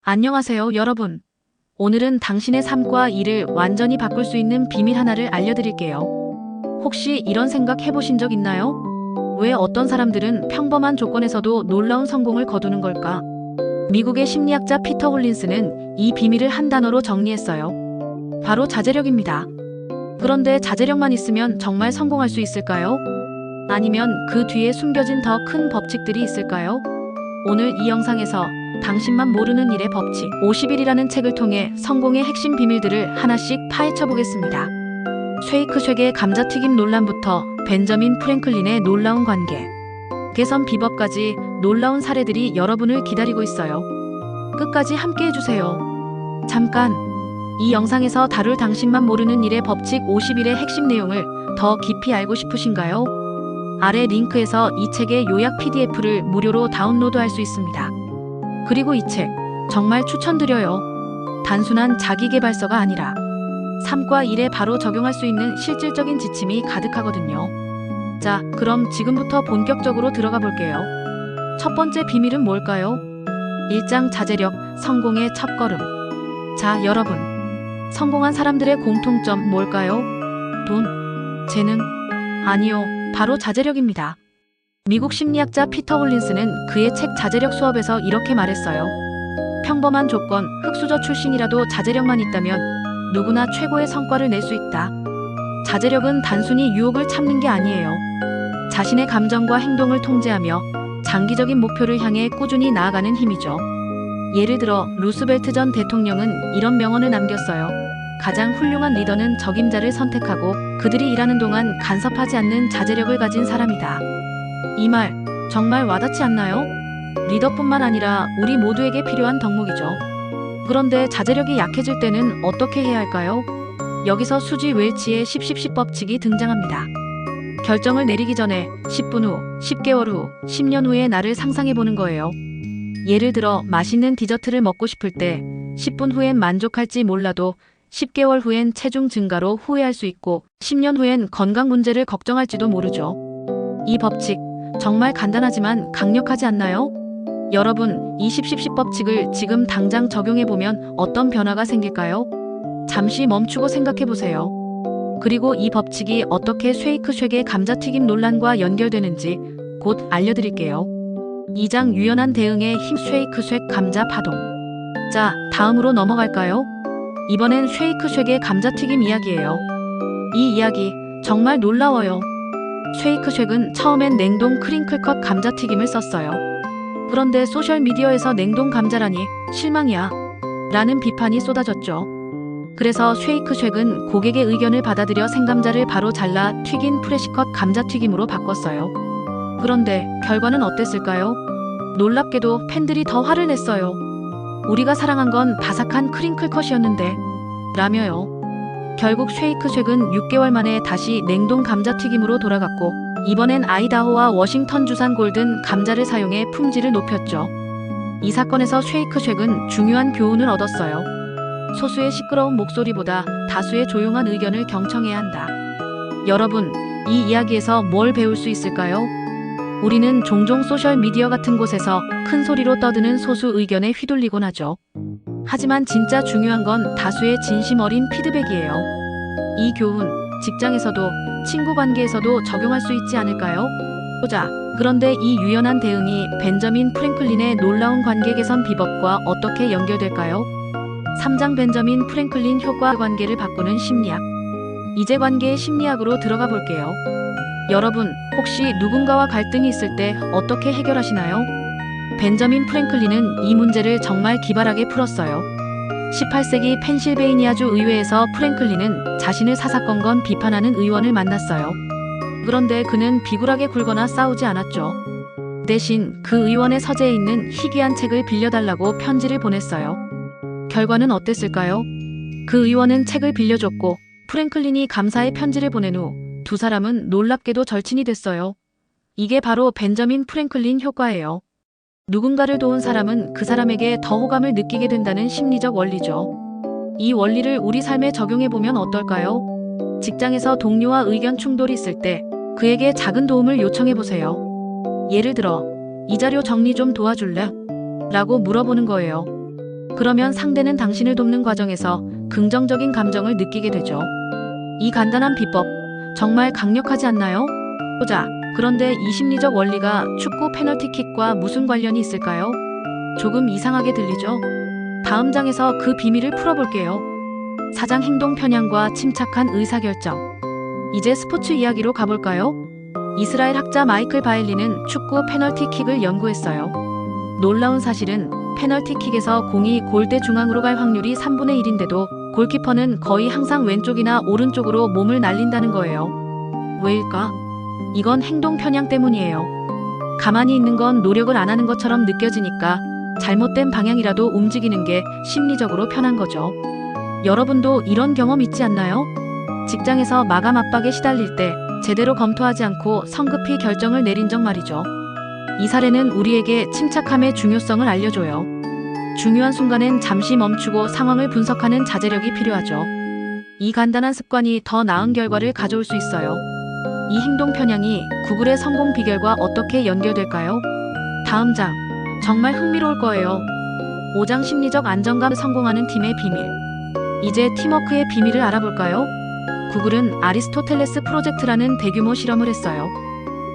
안녕하세요, 여러분. 오늘은 당신의 삶과 일을 완전히 바꿀 수 있는 비밀 하나를 알려드릴게요. 혹시 이런 생각 해보신 적 있나요? 왜 어떤 사람들은 평범한 조건에서도 놀라운 성공을 거두는 걸까? 미국의 심리학자 피터 홀린스는 이 비밀을 한 단어로 정리했어요. 바로 자제력입니다. 그런데 자제력만 있으면 정말 성공할 수 있을까요? 아니면 그 뒤에 숨겨진 더 큰 법칙들이 있을까요? 오늘 이 영상에서 당신만 모르는 일의 법칙 50일이라는 책을 통해 성공의 핵심 비밀들을 하나씩 파헤쳐 보겠습니다. 쉐이크쉑의 감자튀김 논란부터 벤저민 프랭클린의 놀라운 관계, 개선 비법까지 놀라운 사례들이 여러분을 기다리고 있어요. 끝까지 함께 해주세요. 잠깐! 이 영상에서 다룰 당신만 모르는 일의 법칙 50일의 핵심 내용을 더 깊이 알고 싶으신가요? 아래 링크에서 이 책의 요약 PDF를 무료로 다운로드할 수 있습니다. 그리고 이 책 정말 추천드려요. 단순한 자기계발서가 아니라 삶과 일에 바로 적용할 수 있는 실질적인 지침이 가득하거든요. 자, 그럼 지금부터 본격적으로 들어가 볼게요. 첫 번째 비밀은 뭘까요? 1장 자제력, 성공의 첫걸음. 자, 여러분. 성공한 사람들의 공통점 뭘까요? 돈? 재능? 아니요, 바로 자제력입니다. 미국 심리학자 피터 홀린스는 그의 책 자제력 수업에서 이렇게 말했어요. 평범한 조건, 흙수저 출신이라도 자제력만 있다면 누구나 최고의 성과를 낼 수 있다. 자제력은 단순히 유혹을 참는 게 아니에요. 자신의 감정과 행동을 통제하며 장기적인 목표를 향해 꾸준히 나아가는 힘이죠. 예를 들어 루스벨트 전 대통령은 이런 명언을 남겼어요. 가장 훌륭한 리더는 적임자를 선택하고 그들이 일하는 동안 간섭하지 않는 자제력을 가진 사람이다. 이 말 정말 와닿지 않나요? 리더뿐만 아니라 우리 모두에게 필요한 덕목이죠. 그런데 자제력이 약해질 때는 어떻게 해야 할까요? 여기서 수지 웰치의 10-10-10 법칙이 등장합니다. 결정을 내리기 전에 10분 후, 10개월 후, 10년 후의 나를 상상해보는 거예요. 예를 들어 맛있는 디저트를 먹고 싶을 때 10분 후엔 만족할지 몰라도 10개월 후엔 체중 증가로 후회할 수 있고 10년 후엔 건강 문제를 걱정할지도 모르죠. 이 법칙 정말 간단하지만 강력하지 않나요? 여러분, 이 10-10-10 법칙을 지금 당장 적용해보면 어떤 변화가 생길까요? 잠시 멈추고 생각해보세요. 그리고 이 법칙이 어떻게 쉐이크쉑의 감자튀김 논란과 연결되는지 곧 알려드릴게요. 2장 유연한 대응의 힘 쉐이크쉑 감자 파동. 자, 다음으로 넘어갈까요? 이번엔 쉐이크쉑의 감자튀김 이야기예요. 이 이야기 정말 놀라워요. 쉐이크쉑은 처음엔 냉동 크링클컷 감자튀김을 썼어요. 그런데 소셜미디어에서 냉동 감자라니 실망이야 라는 비판이 쏟아졌죠. 그래서 쉐이크쉑은 고객의 의견을 받아들여 생감자를 바로 잘라 튀긴 프레시컷 감자튀김으로 바꿨어요. 그런데 결과는 어땠을까요? 놀랍게도 팬들이 더 화를 냈어요. 우리가 사랑한 건 바삭한 크링클컷이었는데 라며요. 결국 쉐이크쉑은 6개월 만에 다시 냉동 감자튀김으로 돌아갔고 이번엔 아이다호와 워싱턴 주산 골든 감자를 사용해 품질을 높였죠. 이 사건에서 쉐이크쉑은 중요한 교훈을 얻었어요. 소수의 시끄러운 목소리보다 다수의 조용한 의견을 경청해야 한다. 여러분, 이 이야기에서 뭘 배울 수 있을까요? 우리는 종종 소셜미디어 같은 곳에서 큰 소리로 떠드는 소수 의견에 휘둘리곤 하죠. 하지만 진짜 중요한 건 다수의 진심 어린 피드백이에요. 이 교훈, 직장에서도 친구 관계에서도 적용할 수 있지 않을까요? 보자. 그런데 이 유연한 대응이 벤저민 프랭클린의 놀라운 관계 개선 비법과 어떻게 연결될까요? 3장 벤저민 프랭클린 효과 관계를 바꾸는 심리학. 이제 관계의 심리학으로 들어가 볼게요. 여러분, 혹시 누군가와 갈등이 있을 때 어떻게 해결하시나요? 벤저민 프랭클린은 이 문제를 정말 기발하게 풀었어요. 18세기 펜실베이니아주 의회에서 프랭클린은 자신을 사사건건 비판하는 의원을 만났어요. 그런데 그는 비굴하게 굴거나 싸우지 않았죠. 대신 그 의원의 서재에 있는 희귀한 책을 빌려달라고 편지를 보냈어요. 결과는 어땠을까요? 그 의원은 책을 빌려줬고 프랭클린이 감사의 편지를 보낸 후 두 사람은 놀랍게도 절친이 됐어요. 이게 바로 벤저민 프랭클린 효과예요. 누군가를 도운 사람은 그 사람에게 더 호감을 느끼게 된다는 심리적 원리죠. 이 원리를 우리 삶에 적용해보면 어떨까요? 직장에서 동료와 의견 충돌이 있을 때 그에게 작은 도움을 요청해보세요. 예를 들어, 이 자료 정리 좀 도와줄래? 라고 물어보는 거예요. 그러면 상대는 당신을 돕는 과정에서 긍정적인 감정을 느끼게 되죠. 이 간단한 비법 정말 강력하지 않나요? 보자. 그런데 이 심리적 원리가 축구 페널티킥과 무슨 관련이 있을까요? 조금 이상하게 들리죠? 다음 장에서 그 비밀을 풀어볼게요. 사장 행동 편향과 침착한 의사결정. 이제 스포츠 이야기로 가볼까요? 이스라엘 학자 마이클 바일리는 축구 페널티킥을 연구했어요. 놀라운 사실은 페널티킥에서 공이 골대 중앙으로 갈 확률이 3분의 1인데도 골키퍼는 거의 항상 왼쪽이나 오른쪽으로 몸을 날린다는 거예요. 왜일까? 이건 행동 편향 때문이에요. 가만히 있는 건 노력을 안 하는 것처럼 느껴지니까 잘못된 방향이라도 움직이는 게 심리적으로 편한 거죠. 여러분도 이런 경험 있지 않나요? 직장에서 마감 압박에 시달릴 때 제대로 검토하지 않고 성급히 결정을 내린 적 말이죠. 이 사례는 우리에게 침착함의 중요성을 알려줘요. 중요한 순간엔 잠시 멈추고 상황을 분석하는 자제력이 필요하죠. 이 간단한 습관이 더 나은 결과를 가져올 수 있어요. 이 행동 편향이 구글의 성공 비결과 어떻게 연결될까요? 다음 장. 정말 흥미로울 거예요. 5장 심리적 안정감 성공하는 팀의 비밀. 이제 팀워크의 비밀을 알아볼까요? 구글은 아리스토텔레스 프로젝트라는 대규모 실험을 했어요.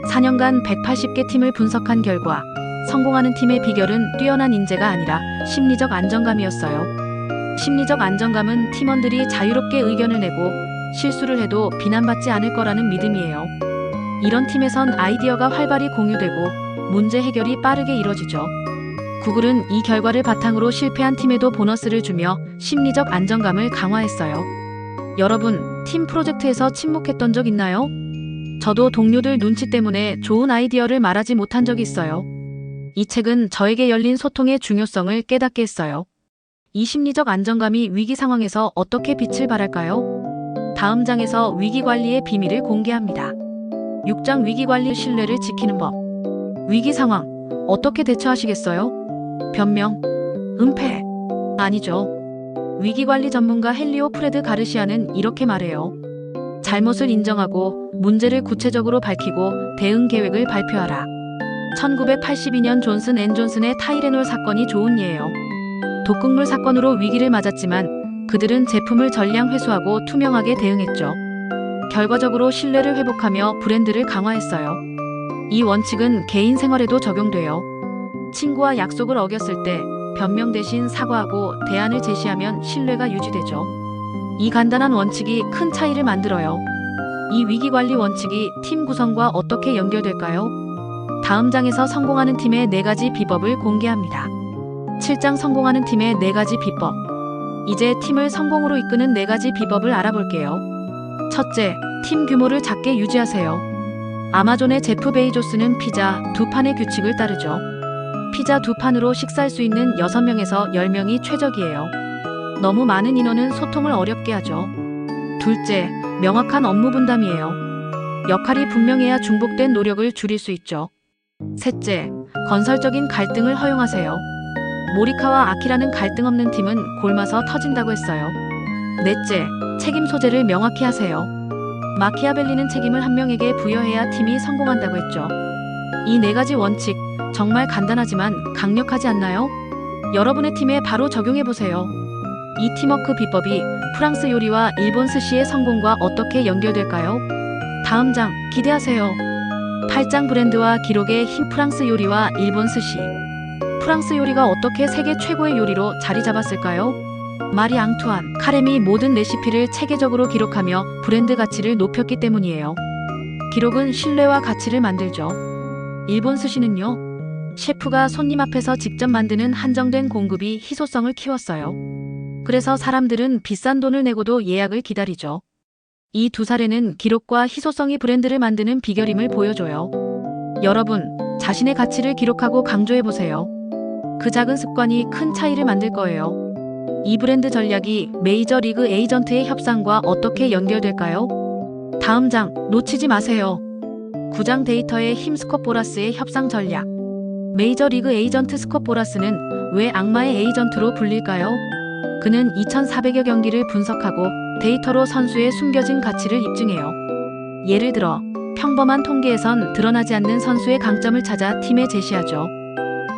4년간 180개 팀을 분석한 결과 성공하는 팀의 비결은 뛰어난 인재가 아니라 심리적 안정감이었어요. 심리적 안정감은 팀원들이 자유롭게 의견을 내고 실수를 해도 비난받지 않을 거라는 믿음이에요. 이런 팀에선 아이디어가 활발히 공유되고 문제 해결이 빠르게 이뤄지죠. 구글은 이 결과를 바탕으로 실패한 팀에도 보너스를 주며 심리적 안정감을 강화했어요. 여러분, 팀 프로젝트에서 침묵했던 적 있나요? 저도 동료들 눈치 때문에 좋은 아이디어를 말하지 못한 적이 있어요. 이 책은 저에게 열린 소통의 중요성을 깨닫게 했어요. 이 심리적 안정감이 위기 상황에서 어떻게 빛을 발할까요? 다음 장에서 위기관리의 비밀을 공개합니다. 6장 위기관리 신뢰를 지키는 법. 위기 상황, 어떻게 대처하시겠어요? 변명, 은폐, 아니죠. 위기관리 전문가 헨리오 프레드 가르시아는 이렇게 말해요. 잘못을 인정하고 문제를 구체적으로 밝히고 대응 계획을 발표하라. 1982년 존슨 앤 존슨의 타이레놀 사건이 좋은 예예요. 독극물 사건으로 위기를 맞았지만 그들은 제품을 전량 회수하고 투명하게 대응했죠. 결과적으로 신뢰를 회복하며 브랜드를 강화했어요. 이 원칙은 개인 생활에도 적용돼요. 친구와 약속을 어겼을 때 변명 대신 사과하고 대안을 제시하면 신뢰가 유지되죠. 이 간단한 원칙이 큰 차이를 만들어요. 이 위기관리 원칙이 팀 구성과 어떻게 연결될까요? 다음 장에서 성공하는 팀의 4가지 비법을 공개합니다. 7장 성공하는 팀의 4가지 비법. 이제 팀을 성공으로 이끄는 4가지 비법을 알아볼게요. 첫째, 팀 규모를 작게 유지하세요. 아마존의 제프 베이조스는 피자 2판의 규칙을 따르죠. 피자 2판으로 식사할 수 있는 6명에서 10명이 최적이에요. 너무 많은 인원은 소통을 어렵게 하죠. 둘째, 명확한 업무 분담이에요. 역할이 분명해야 중복된 노력을 줄일 수 있죠. 셋째, 건설적인 갈등을 허용하세요. 모리카와 아키라는 갈등 없는 팀은 골마서 터진다고 했어요. 넷째, 책임 소재를 명확히 하세요. 마키아벨리는 책임을 한 명에게 부여해야 팀이 성공한다고 했죠. 이 4가지 원칙, 정말 간단하지만 강력하지 않나요? 여러분의 팀에 바로 적용해보세요. 이 팀워크 비법이 프랑스 요리와 일본 스시의 성공과 어떻게 연결될까요? 다음 장 기대하세요. 8장 브랜드와 기록의 힘. 프랑스 요리와 일본 스시. 프랑스 요리가 어떻게 세계 최고의 요리로 자리 잡았을까요? 마리 앙투안 카렘이 모든 레시피를 체계적으로 기록하며 브랜드 가치를 높였기 때문이에요. 기록은 신뢰와 가치를 만들죠. 일본 스시는요? 셰프가 손님 앞에서 직접 만드는 한정된 공급이 희소성을 키웠어요. 그래서 사람들은 비싼 돈을 내고도 예약을 기다리죠. 이 2사례는 기록과 희소성이 브랜드를 만드는 비결임을 보여줘요. 여러분, 자신의 가치를 기록하고 강조해보세요. 그 작은 습관이 큰 차이를 만들 거예요. 이 브랜드 전략이 메이저리그 에이전트의 협상과 어떻게 연결될까요? 다음 장 놓치지 마세요. 9장 데이터의 힘. 스콧 보라스의 협상 전략. 메이저리그 에이전트 스콧 보라스는 왜 악마의 에이전트로 불릴까요? 그는 2,400여 경기를 분석하고 데이터로 선수의 숨겨진 가치를 입증해요. 예를 들어 평범한 통계에선 드러나지 않는 선수의 강점을 찾아 팀에 제시하죠.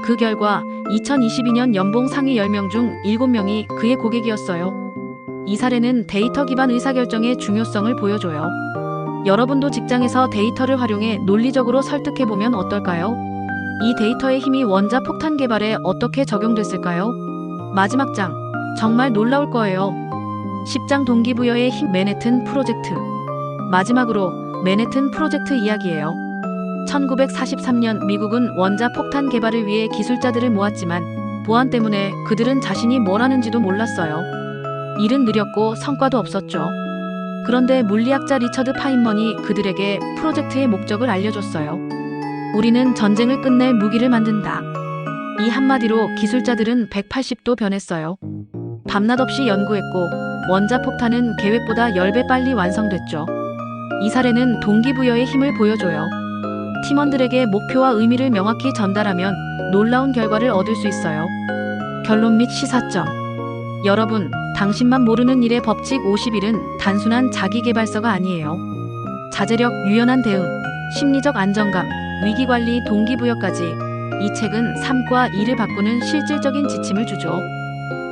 그 결과 2022년 연봉 상위 10명 중 7명이 그의 고객이었어요. 이 사례는 데이터 기반 의사결정의 중요성을 보여줘요. 여러분도 직장에서 데이터를 활용해 논리적으로 설득해보면 어떨까요? 이 데이터의 힘이 원자 폭탄 개발에 어떻게 적용됐을까요? 마지막 장, 정말 놀라울 거예요. 10장 동기부여의 힘 맨해튼 프로젝트. 마지막으로 맨해튼 프로젝트 이야기예요. 1943년 미국은 원자 폭탄 개발을 위해 기술자들을 모았지만 보안 때문에 그들은 자신이 뭘 하는지도 몰랐어요. 일은 느렸고 성과도 없었죠. 그런데 물리학자 리처드 파인먼이 그들에게 프로젝트의 목적을 알려줬어요. 우리는 전쟁을 끝낼 무기를 만든다. 이 한마디로 기술자들은 180도 변했어요. 밤낮 없이 연구했고 원자 폭탄은 계획보다 10배 빨리 완성됐죠. 이 사례는 동기부여의 힘을 보여줘요. 팀원들에게 목표와 의미를 명확히 전달하면 놀라운 결과를 얻을 수 있어요. 결론 및 시사점. 여러분, 당신만 모르는 일의 법칙 51은 단순한 자기계발서가 아니에요. 자제력, 유연한 대응, 심리적 안정감, 위기관리, 동기부여까지 이 책은 삶과 일을 바꾸는 실질적인 지침을 주죠.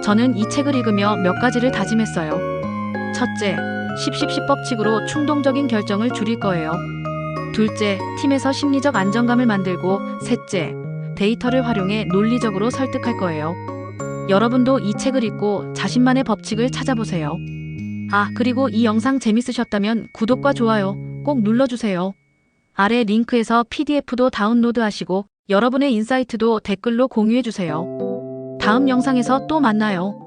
저는 이 책을 읽으며 몇 가지를 다짐했어요. 첫째, 10-10-10 법칙으로 충동적인 결정을 줄일 거예요. 둘째, 팀에서 심리적 안정감을 만들고 셋째, 데이터를 활용해 논리적으로 설득할 거예요. 여러분도 이 책을 읽고 자신만의 법칙을 찾아보세요. 그리고 이 영상 재밌으셨다면 구독과 좋아요 꼭 눌러주세요. 아래 링크에서 PDF도 다운로드하시고 여러분의 인사이트도 댓글로 공유해주세요. 다음 영상에서 또 만나요.